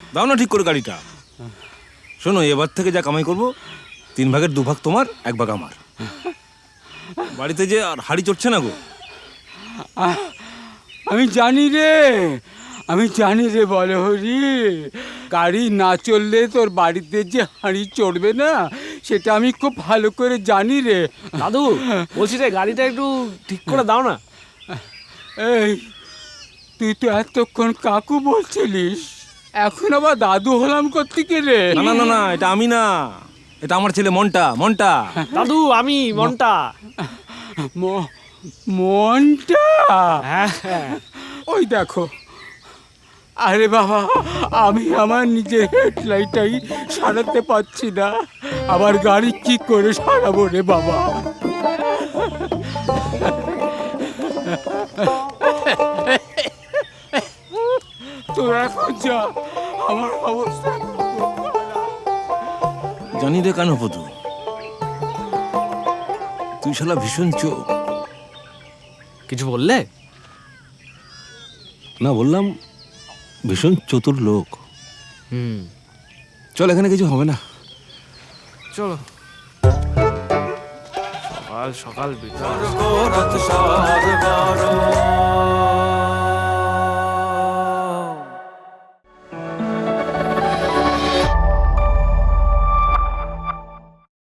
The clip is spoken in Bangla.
দাও না ঠিক করে গাড়িটা। শোনো, এবার থেকে যা কামাই করবো 3 ভাগের 2 ভাগ তোমার, 1 ভাগ আমার। বাড়িতে যে আর হাড়ি চড়ছে না গো। আমি জানি রে, আমি জানি রে বলে হরি, গাড়ি না চললে তোর বাড়িতে যে হাঁড়ি চড়বে না সেটা আমি খুব ভালো করে জানি রে। দাদু বলছি যে গাড়িটা একটু ঠিক করে দাও না। এই তুই তো এতক্ষণ কাকু বলছিলিস, এখন আবার দাদু হলাম কোত্থেকে রে? না না না না, এটা আমি না, এটা আমার ছেলে মন্টা। মন্টা দাদু আমি মনটা। মনটা? হ্যাঁ হ্যাঁ। ওই দেখো, আরে বাবা, আমি আমার নিজের হেডলাইটটাই সারাতে পারছি না, আবার গাড়ি কি করে সারাবো রে বাবা? তো এখন যা, আমার অবস্থা খুব খারাপ। জানি রে কেন পদু, তুই শালা ভীষণ কিছু বললে? না, বললাম ভীষণ চতুর লোক। চল, এখানে কিছু হবে না। চলো। সকাল সকাল